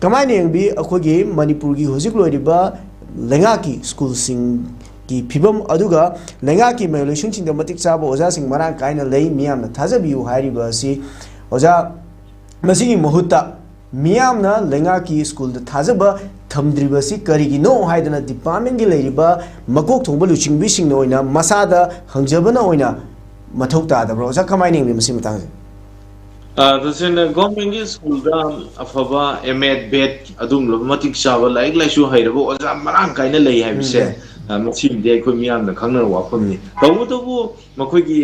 ꯀꯃꯥꯏꯅ ꯌꯦꯡꯕꯤ ꯑꯩꯈꯣꯏꯒꯤ ꯃꯅꯤꯄꯨꯔꯒꯤ ꯍꯧꯖꯤꯛ ꯂꯣꯏꯔꯤꯕ ꯂꯩꯉꯥꯛꯀꯤ ꯁ꯭ꯀꯨꯜꯁꯤꯡꯒꯤ ꯐꯤꯕꯝ ꯑꯗꯨꯒ ꯂꯩꯉꯥꯛꯀꯤ ꯃꯍꯩꯂꯣꯏꯁꯪꯁꯤꯡꯗ ꯃꯇꯤꯛ ꯆꯥꯕ ꯑꯣꯖꯥꯁꯤꯡ ꯃꯔꯥꯡ ꯀꯥꯏꯅ ꯂꯩ ꯃꯤꯌꯥꯝꯅ ꯊꯥꯖꯕꯤꯌꯨ ꯍꯥꯏꯔꯤꯕ ꯑꯁꯤ ꯑꯣꯖꯥ ꯃꯁꯤꯒꯤ ꯃꯍꯨꯠꯇ ꯃꯤꯌꯥꯝꯅ ꯂꯩꯉꯥꯛꯀꯤ ꯁ꯭ꯀꯨꯜꯗ ꯊꯥꯖꯕ ꯊꯝꯗ꯭ꯔꯤꯕꯁꯤ ꯀꯔꯤꯒꯤꯅꯣ ꯍꯥꯏꯗꯅ ꯗꯤꯄꯥꯔꯠꯃꯦꯟꯒꯤ ꯂꯩꯔꯤꯕ ꯃꯀꯣꯛ ꯊꯣꯡꯕ ꯂꯨꯆꯤꯡꯕꯤꯁꯤꯡꯅ ꯑꯣꯏꯅ ꯃꯁꯥꯗ ꯍꯪꯖꯕꯅ ꯑꯣꯏꯅ ꯃꯊꯧ ꯇꯥꯗꯕ꯭ꯔꯥ ꯑꯣꯖꯥ ꯀꯃꯥꯏꯅ ꯌꯦꯡꯕꯤ ꯃꯁꯤ ꯃꯇꯥꯡꯁꯦ ꯇꯁꯦꯡꯅ ꯒꯣꯔꯃꯦꯟꯒꯤ ꯁ꯭ꯀꯨꯜꯗ ꯑꯐꯕ ꯑꯦꯝ.ꯑꯦꯗ ꯕꯦꯗ ꯑꯗꯨꯒꯨꯝꯂꯕ ꯃꯇꯤꯛ ꯆꯥꯕ ꯂꯥꯏꯔꯤꯛ ꯂꯥꯏꯁꯨ ꯍꯩꯔꯕ ꯑꯣꯖꯥ ꯃꯔꯥꯡ ꯀꯥꯏꯅ ꯂꯩ ꯍꯥꯏꯕꯁꯦ ꯂꯩ ꯃꯁꯤꯗꯤ ꯑꯩꯈꯣꯏ ꯃꯤꯌꯥꯝꯅ ꯈꯪꯅꯔꯕ ꯋꯥꯐꯝꯅꯤ ꯇꯧꯕꯇꯕꯨ ꯃꯈꯣꯏꯒꯤ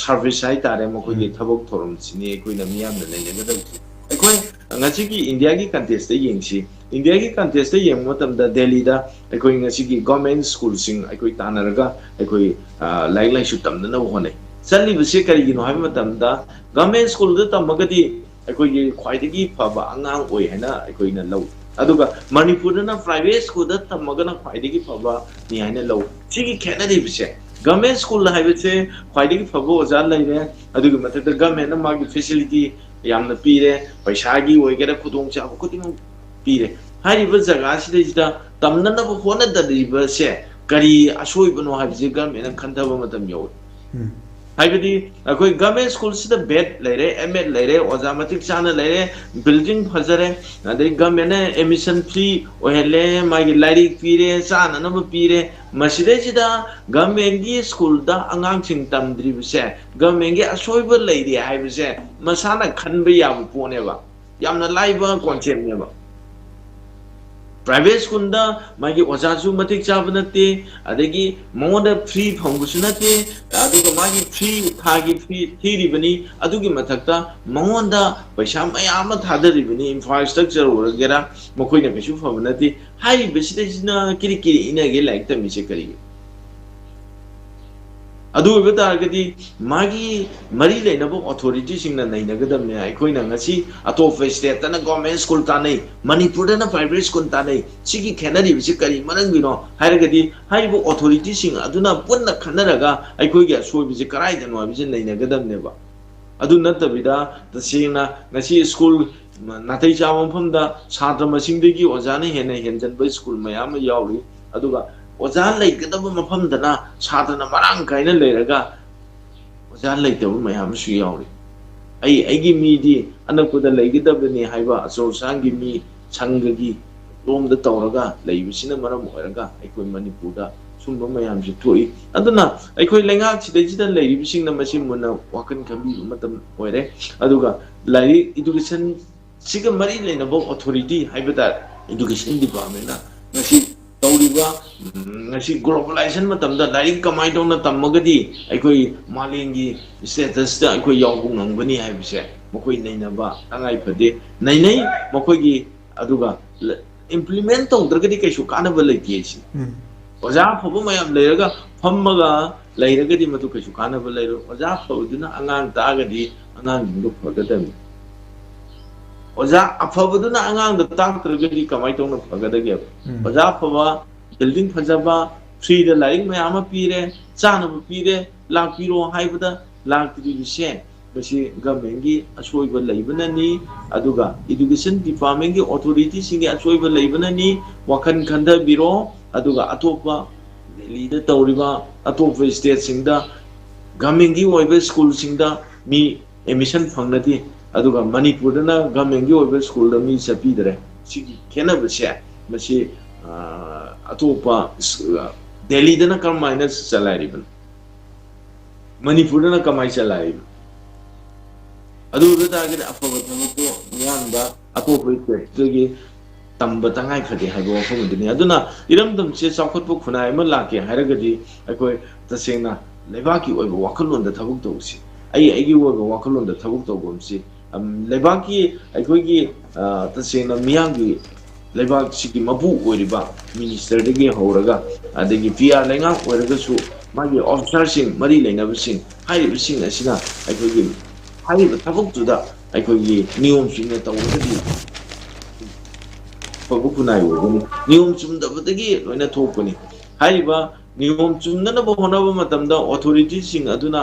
ꯁꯥꯔꯚꯤꯁ ꯍꯥꯏꯇꯥꯔꯦ ꯃꯈꯣꯏꯒꯤ ꯊꯕꯛ ꯊꯧꯔꯝꯁꯤꯅꯤ ꯑꯩꯈꯣꯏꯅ ꯃꯤꯌꯥꯝꯅ ꯅꯩꯅꯒꯗꯕꯁꯤ ꯑꯩꯈꯣꯏ ꯉꯁꯤꯒꯤ ꯏꯟꯗꯤꯌꯥꯒꯤ ꯀꯟꯇꯦꯛꯁꯇ ꯌꯦꯡꯁꯤ ꯏꯟꯗꯤꯌꯥꯒꯤ ꯀꯟꯇꯦꯛꯁꯇ ꯌꯦꯡꯕ ꯃꯇꯝꯗ ꯗꯦꯜꯂꯤꯗ ꯑꯩꯈꯣꯏ ꯉꯁꯤꯒꯤ ꯒꯣꯔꯃꯦꯟ ꯁ꯭ꯀꯨꯜꯁꯤꯡ ꯑꯩꯈꯣꯏ ꯇꯥꯟꯅꯔꯒ ꯑꯩꯈꯣꯏ ꯂꯥꯏꯔꯤꯛ ꯂꯥꯏꯁꯨ ꯇꯝꯅꯅꯕ ꯍꯣꯠꯅꯩ ꯆꯠꯂꯤꯕꯁꯤ ꯀꯔꯤꯒꯤꯅꯣ ꯍꯥꯏꯕ ꯃꯇꯝꯗ ꯒꯚꯔꯟꯃꯦꯟꯠ ꯁ꯭ꯀꯨꯜꯗ ꯇꯝꯃꯒꯗꯤ ꯑꯩꯈꯣꯏꯒꯤ ꯈ꯭ꯋꯥꯏꯗꯒꯤ ꯐꯕ ꯑꯉꯥꯡ ꯑꯣꯏ ꯍꯥꯏꯅ ꯑꯩꯈꯣꯏꯅ ꯂꯧꯏ ꯑꯗꯨꯒ ꯃꯅꯤꯄꯨꯔꯗꯅ ꯄ꯭ꯔꯥꯏꯚꯦꯠ ꯁ꯭ꯀꯨꯜꯗ ꯇꯝꯃꯒꯅ ꯈ꯭ꯋꯥꯏꯗꯒꯤ ꯐꯕꯅꯤ ꯍꯥꯏꯅ ꯂꯧꯏ ꯁꯤꯒꯤ ꯈꯦꯠꯅꯔꯤꯕꯁꯦ ꯒꯚꯔꯟꯃꯦꯟꯠ ꯁ꯭ꯀꯨꯜ ꯍꯥꯏꯕꯁꯦ ꯈ꯭ꯋꯥꯏꯗꯒꯤ ꯐꯕ ꯑꯣꯖꯥ ꯂꯩꯔꯦ ꯑꯗꯨꯒꯤ ꯃꯊꯛꯇ ꯒꯚꯔꯟꯃꯦꯟꯠꯅ ꯃꯥꯒꯤ ꯐꯦꯁꯤꯂꯤꯇꯤ ꯌꯥꯝꯅ ꯄꯤꯔꯦ ꯄꯩꯁꯥꯒꯤ ꯑꯣꯏꯒꯦꯔꯥ ꯈꯨꯗꯣꯡꯆꯥꯕ ꯈꯨꯗꯤꯡꯃꯛ ꯄꯤꯔꯦ ꯍꯥꯏꯔꯤꯕ ꯖꯒꯥꯁꯤꯗꯩꯁꯤꯗ ꯇꯝꯅꯅꯕ ꯍꯣꯠꯅꯗꯔꯤꯕꯁꯦ ꯀꯔꯤ ꯑꯁꯣꯏꯕꯅꯣ ꯍꯥꯏꯕꯁꯤ ꯒꯚꯔꯟꯃꯦꯟꯠꯅ ꯈꯟꯊꯕ ꯃꯇꯝ ꯌꯧꯏ ꯍꯥꯏꯕꯗꯤ ꯑꯩꯈꯣꯏ ꯒꯚꯔꯟꯃꯦꯟꯠ ꯁ꯭ꯀꯨꯜꯁꯤꯗ ꯕꯦꯗ ꯂꯩꯔꯦ ꯑꯦꯝ.ꯑꯦꯗ ꯂꯩꯔꯦ ꯑꯣꯖꯥ ꯃꯇꯤꯛ ꯆꯥꯅ ꯂꯩꯔꯦ ꯕꯤꯜꯗꯤꯡ ꯐꯖꯔꯦ ꯑꯗꯩ ꯒꯚꯔꯟꯃꯦꯟꯠꯅ ꯑꯦꯗꯃꯤꯁꯟ ꯐ꯭ꯔꯤ ꯑꯣꯏꯍꯜꯂꯦ ꯃꯥꯒꯤ ꯂꯥꯏꯔꯤꯛ ꯄꯤꯔꯦ ꯆꯥꯅꯅꯕ ꯄꯤꯔꯦ ꯃꯁꯤꯗꯩꯁꯤꯗ ꯒꯚꯔꯟꯃꯦꯟꯠꯒꯤ ꯁ꯭ꯀꯨꯜꯗ ꯑꯉꯥꯡꯁꯤꯡ ꯇꯝꯗ꯭ꯔꯤꯕꯁꯦ ꯒꯚꯔꯟꯃꯦꯟꯠꯒꯤ ꯑꯁꯣꯏꯕ ꯂꯩꯔꯤ ꯍꯥꯏꯕꯁꯦ ꯃꯁꯥꯅ ꯈꯟꯕ ꯌꯥꯕ ꯄꯣꯠꯅꯦꯕ ꯌꯥꯝꯅ ꯂꯥꯏꯕ ꯀꯣꯟꯁꯦꯞꯅꯦꯕ ꯄ꯭ꯔꯥꯏꯚꯦꯠ ꯁ꯭ꯀꯨꯜꯗ ꯃꯥꯒꯤ ꯑꯣꯖꯥꯁꯨ ꯃꯇꯤꯛ ꯆꯥꯕ ꯅꯠꯇꯦ ꯑꯗꯒꯤ ꯃꯉꯣꯟꯗ ꯐ꯭ꯔꯤ ꯐꯪꯕꯁꯨ ꯅꯠꯇꯦ ꯑꯗꯨꯒ ꯃꯥꯒꯤ ꯐ꯭ꯔꯤ ꯊꯥꯒꯤ ꯐꯤ ꯊꯤꯔꯤꯕꯅꯤ ꯑꯗꯨꯒꯤ ꯃꯊꯛꯇ ꯃꯉꯣꯟꯗ ꯄꯩꯁꯥ ꯃꯌꯥꯝ ꯑꯃ ꯊꯥꯗꯔꯤꯕꯅꯤ ꯏꯟꯐ꯭ꯔꯥꯁ꯭ꯇ꯭ꯔꯛꯆꯔ ꯑꯣꯏꯒꯦꯔꯥ ꯃꯈꯣꯏꯅ ꯀꯩꯁꯨ ꯐꯕ ꯅꯠꯇꯦ ꯍꯥꯏꯔꯤꯕꯁꯤꯗꯩꯁꯤꯅ ꯀꯤꯔꯤ ꯀꯤꯔꯤ ꯏꯟꯅꯒꯦ ꯂꯥꯏꯔꯤꯛ ꯇꯝꯃꯤꯁꯦ ꯀꯔꯤꯒꯤ ꯑꯗꯨ ꯑꯣꯏꯕ ꯇꯥꯔꯒꯗꯤ ꯃꯥꯒꯤ ꯃꯔꯤ ꯂꯩꯅꯕ ꯑꯣꯊꯣꯔꯤꯇꯤꯁꯤꯡꯅ ꯅꯩꯅꯒꯗꯕꯅꯤ ꯑꯩꯈꯣꯏꯅ ꯉꯁꯤ ꯑꯇꯣꯞꯄ ꯁ꯭ꯇꯦꯠꯇꯅ ꯒꯣꯔꯃꯦꯟꯠ ꯁ꯭ꯀꯨꯜ ꯇꯥꯟꯅꯩ ꯃꯅꯤꯄꯨꯔꯗꯅ ꯄ꯭ꯔꯥꯏꯚꯦꯠ ꯁ꯭ꯀꯨꯜ ꯇꯥꯟꯅꯩ ꯁꯤꯒꯤ ꯈꯦꯠꯅꯔꯤꯕꯁꯤ ꯀꯔꯤ ꯃꯔꯝꯒꯤꯅꯣ ꯍꯥꯏꯔꯒꯗꯤ ꯍꯥꯏꯔꯤꯕ ꯑꯣꯊꯣꯔꯤꯇꯤꯁꯤꯡ ꯑꯗꯨꯅ ꯄꯨꯟꯅ ꯈꯟꯅꯔꯒ ꯑꯩꯈꯣꯏꯒꯤ ꯑꯁꯣꯏꯕꯁꯤ ꯀꯗꯥꯏꯗꯅꯣ ꯍꯥꯏꯕꯁꯤ ꯅꯩꯅꯒꯗꯕꯅꯦꯕ ꯑꯗꯨ ꯅꯠꯇꯕꯤꯗ ꯇꯁꯦꯡꯅ ꯉꯁꯤ ꯁ꯭ꯀꯨꯜ ꯅꯥꯇꯩ ꯆꯥꯕ ꯃꯐꯝꯗ ꯁꯥꯇ꯭ꯔ ꯃꯁꯤꯡꯗꯒꯤ ꯑꯣꯖꯥꯅ ꯍꯦꯟꯅ ꯍꯦꯟꯖꯟꯕ ꯁ꯭ꯀꯨꯜ ꯃꯌꯥꯝ ꯑꯃ ꯌꯥꯎꯔꯤ ꯑꯗꯨꯒ ꯑꯣꯖꯥ ꯂꯩꯒꯗꯕ ꯃꯐꯝꯗꯅ ꯁꯥꯇ꯭ꯔꯅ ꯃꯔꯥꯡ ꯀꯥꯏꯅ ꯂꯩꯔꯒ ꯑꯣꯖꯥ ꯂꯩꯇꯕ ꯃꯌꯥꯝ ꯑꯃꯁꯨ ꯌꯥꯎꯔꯤ ꯑꯩꯒꯤ ꯃꯤꯗꯤ ꯑꯅꯛꯄꯗ ꯂꯩꯒꯗꯕꯅꯤ ꯍꯥꯏꯕ ꯑꯆꯧ ꯑꯁꯥꯡꯒꯤ ꯃꯤ ꯁꯪꯘꯒꯤ ꯂꯣꯝꯗ ꯇꯧꯔꯒ ꯂꯩꯕꯁꯤꯅ ꯃꯔꯝ ꯑꯣꯏꯔꯒ ꯑꯩꯈꯣꯏ ꯃꯅꯤꯄꯨꯔꯗ ꯁꯨꯝꯕ ꯃꯌꯥꯝꯁꯤ ꯊꯣꯛꯏ ꯑꯗꯨꯅ ꯑꯩꯈꯣꯏ ꯂꯩꯉꯥꯛꯁꯤꯗꯩꯁꯤꯗ ꯂꯩꯔꯤꯕꯁꯤꯡꯅ ꯃꯁꯤ ꯃꯨꯟꯅ ꯋꯥꯈꯜ ꯈꯟꯕꯤꯕ ꯃꯇꯝ ꯑꯣꯏꯔꯦ ꯑꯗꯨꯒ ꯂꯥꯏꯔꯤꯛ ꯏꯗꯨꯀꯦꯁꯟꯁꯤꯒ ꯃꯔꯤ ꯂꯩꯅꯕ ꯑꯣꯊꯣꯔꯤꯇꯤ ꯍꯥꯏꯕ ꯇꯥꯔꯦ ꯏꯗꯨꯀꯦꯁꯟ ꯗꯤꯄꯥꯔꯠꯃꯦꯟꯅ ꯉꯁꯤ ꯇꯧꯔꯤꯕ ꯉꯁꯤ ꯒ꯭ꯂꯣꯕꯦꯂꯥꯏꯖꯦꯁꯟ ꯃꯇꯝꯗ ꯂꯥꯏꯔꯤꯛ ꯀꯃꯥꯏꯅ ꯇꯧꯅ ꯇꯝꯃꯒꯗꯤ ꯑꯩꯈꯣꯏ ꯃꯥꯂꯦꯝꯒꯤ ꯁ꯭ꯇꯦꯇꯁꯇ ꯑꯩꯈꯣꯏ ꯌꯥꯎꯕ ꯉꯝꯒꯅꯤ ꯍꯥꯏꯕꯁꯦ ꯃꯈꯣꯏ ꯅꯩꯅꯕ ꯇꯉꯥꯏ ꯐꯗꯦ ꯅꯩꯅꯩ ꯃꯈꯣꯏꯒꯤ ꯑꯗꯨꯒ ꯏꯝꯄ꯭ꯂꯤꯃꯦꯟ ꯇꯧꯗ꯭ꯔꯒꯗꯤ ꯀꯩꯁꯨ ꯀꯥꯟꯅꯕ ꯂꯩꯇꯦ ꯁꯤ ꯑꯣꯖꯥ ꯑꯐꯕ ꯃꯌꯥꯝ ꯂꯩꯔꯒ ꯐꯝꯃꯒ ꯂꯩꯔꯒꯗꯤ ꯃꯗꯨ ꯀꯩꯁꯨ ꯀꯥꯟꯅꯕ ꯂꯩꯔꯣꯏ ꯑꯣꯖꯥ ꯑꯐꯕꯗꯨꯅ ꯑꯉꯥꯡ ꯇꯥꯛꯑꯒꯗꯤ ꯑꯉꯥꯡꯁꯤꯡꯗꯨ ꯐꯒꯗꯕꯅꯤ ꯑꯣꯖꯥ ꯑꯐꯕꯗꯨꯅ ꯑꯉꯥꯡꯗ ꯇꯥꯛꯇ꯭ꯔꯒꯗꯤ ꯀꯃꯥꯏꯅ ꯇꯧꯅ ꯐꯒꯗꯒꯦꯕ ꯑꯣꯖꯥ ꯑꯐꯕ ꯕꯤꯜꯗꯤꯡ ꯐꯖꯕ ꯐ꯭ꯔꯤꯗ ꯂꯥꯏꯔꯤꯛ ꯃꯌꯥꯝ ꯑꯃ ꯄꯤꯔꯦ ꯆꯥꯅꯕ ꯄꯤꯔꯦ ꯂꯥꯛꯄꯤꯔꯣ ꯍꯥꯏꯕꯗ ꯂꯥꯛꯇ꯭ꯔꯤꯕꯁꯦ ꯃꯁꯤ ꯒꯚꯔꯟꯃꯦꯟꯠꯒꯤ ꯑꯁꯣꯏꯕ ꯂꯩꯕꯅꯅꯤ ꯑꯗꯨꯒ ꯏꯗꯨꯀꯦꯁꯟ ꯗꯤꯄꯥꯔꯠꯃꯦꯟꯠꯒꯤ ꯑꯣꯊꯣꯔꯤꯇꯤꯁꯤꯡꯒꯤ ꯑꯁꯣꯏꯕ ꯂꯩꯕꯅꯅꯤ ꯋꯥꯈꯜ ꯈꯟꯊꯕꯤꯔꯣ ꯑꯗꯨꯒ ꯑꯇꯣꯞꯄ ꯗꯦꯜꯂꯤꯗ ꯇꯧꯔꯤꯕ ꯑꯇꯣꯞꯄ ꯁ꯭ꯇꯦꯠꯁꯤꯡꯗ ꯒꯚꯔꯟꯃꯦꯟꯠꯒꯤ ꯑꯣꯏꯕ ꯁ꯭ꯀꯨꯜꯁꯤꯡꯗ ꯃꯤ ꯑꯦꯗꯃꯤꯁꯟ ꯐꯪꯅꯗꯦ ꯑꯗꯨꯒ ꯃꯅꯤꯄꯨꯔꯗꯅ ꯒꯚꯔꯟꯃꯦꯟꯠꯒꯤ ꯑꯣꯏꯕ ꯁ꯭ꯀꯨꯜꯗ ꯃꯤ ꯆꯠꯄꯤꯗ꯭ꯔꯦ ꯁꯤꯒꯤ ꯈꯦꯠꯅꯕꯁꯦ ꯃꯁꯤ ꯑꯇꯣꯞꯄ ꯗꯦꯜꯂꯤꯗꯅ ꯀꯔꯝꯍꯥꯏꯅ ꯆꯂꯥꯏꯔꯤꯕꯅꯣ ꯃꯅꯤꯄꯨꯔꯗꯅ ꯀꯃꯥꯏꯅ ꯆꯂꯥꯏꯔꯤꯕꯅꯣ ꯑꯗꯨ ꯑꯣꯏꯕ ꯇꯥꯔꯒꯗꯤ ꯑꯐꯕ ꯊꯕꯛꯇꯣ ꯃꯤꯌꯥꯝꯗ ꯑꯇꯣꯞꯄ ꯁ꯭ꯇꯦꯠꯇꯒꯤ ꯇꯝꯕ ꯇꯉꯥꯏ ꯐꯗꯦ ꯍꯥꯏꯕ ꯋꯥꯐꯝ ꯑꯗꯨꯅꯤ ꯑꯗꯨꯅ ꯏꯔꯝꯗꯝꯁꯦ ꯆꯥꯎꯈꯠꯄ ꯈꯨꯟꯅꯥꯏ ꯑꯃ ꯂꯥꯛꯀꯦ ꯍꯥꯏꯔꯒꯗꯤ ꯑꯩꯈꯣꯏ ꯇꯁꯦꯡꯅ ꯂꯩꯕꯥꯛꯀꯤ ꯑꯣꯏꯕ ꯋꯥꯈꯜꯂꯣꯟꯗ ꯊꯕꯛ ꯇꯧꯕꯁꯤ ꯑꯩꯒꯤ ꯑꯣꯏꯕ ꯋꯥꯈꯜꯂꯣꯟꯗ ꯊꯕꯛ ꯇꯧꯕꯁꯤ ꯂꯩꯕꯥꯛꯀꯤ ꯑꯩꯈꯣꯏꯒꯤ ꯇꯁꯦꯡꯅ ꯃꯤꯌꯥꯝꯒꯤ ꯂꯩꯕꯥꯛꯁꯤꯒꯤ ꯃꯄꯨ ꯑꯣꯏꯔꯤꯕ ꯃꯤꯅꯤꯁꯇꯔꯗꯒꯤ ꯍꯧꯔꯒ ꯑꯗꯒꯤ ꯄꯤ.ꯑꯥꯔ ꯂꯩꯉꯥꯛ ꯑꯣꯏꯔꯒꯁꯨ ꯃꯥꯒꯤ ꯑꯣꯐꯤꯁꯥꯔꯁꯤꯡ ꯃꯔꯤ ꯂꯩꯅꯕꯁꯤꯡ ꯍꯥꯏꯔꯤꯕꯁꯤꯡ ꯑꯁꯤꯅ ꯑꯩꯈꯣꯏꯒꯤ ꯍꯥꯏꯔꯤꯕ ꯊꯕꯛꯇꯨꯗ ꯑꯩꯈꯣꯏꯒꯤ ꯅꯤꯌꯣꯝ ꯆꯨꯝꯅ ꯇꯧꯔꯒꯗꯤ ꯑꯐꯕ ꯈꯨꯟꯅꯥꯏ ꯑꯣꯏꯒꯅꯤ ꯅꯤꯌꯣꯝ ꯆꯨꯝꯗꯕꯗꯒꯤ ꯂꯣꯏꯅ ꯊꯣꯛꯄꯅꯤ ꯍꯥꯏꯔꯤꯕ ꯅꯤꯌꯣꯝ ꯆꯨꯝꯅꯅꯕ ꯍꯣꯠꯅꯕ ꯃꯇꯝꯗ ꯑꯣꯊꯣꯔꯤꯇꯤꯁꯤꯡ ꯑꯗꯨꯅ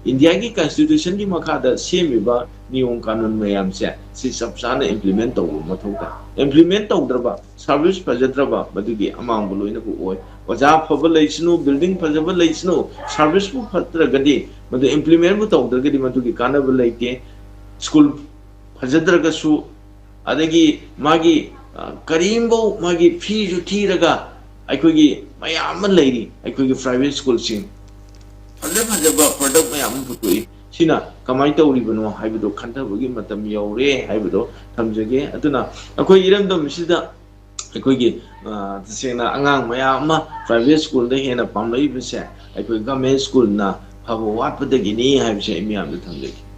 India की constitution की मखादा सेमिबा नियम कानून मयाम से सब साने implement तौबो मथौता implement तौद्रबा service फजद्रबा मदुगी अमांग लोइना को ओय ओजा फब लैसनु building फजब लैसनु service बु फत्रगदि मदु implement बु तौद्रगदि मदुगी कानब लैते school फजद्रगसु अदगी मागी करीमबो मागी फी जु थीरगा अखोगी मयाम लैरी अखोगी private school सिंग फजब प्रोडक्ट मैं पुथोई सिना कमाई तौरीबनो हाइबदो खंथबगी मतम यौरे हाइबदो थमजगे अदुना अखोई इरमदम सिदा अखोगी तसेना अंगांग मयाम प्राइवेट स्कूल दे हेना पामलैबसे अखोई गवर्नमेंट स्कूल ना फबो वाटपदगिनी हाइबसे मियाम थमजगे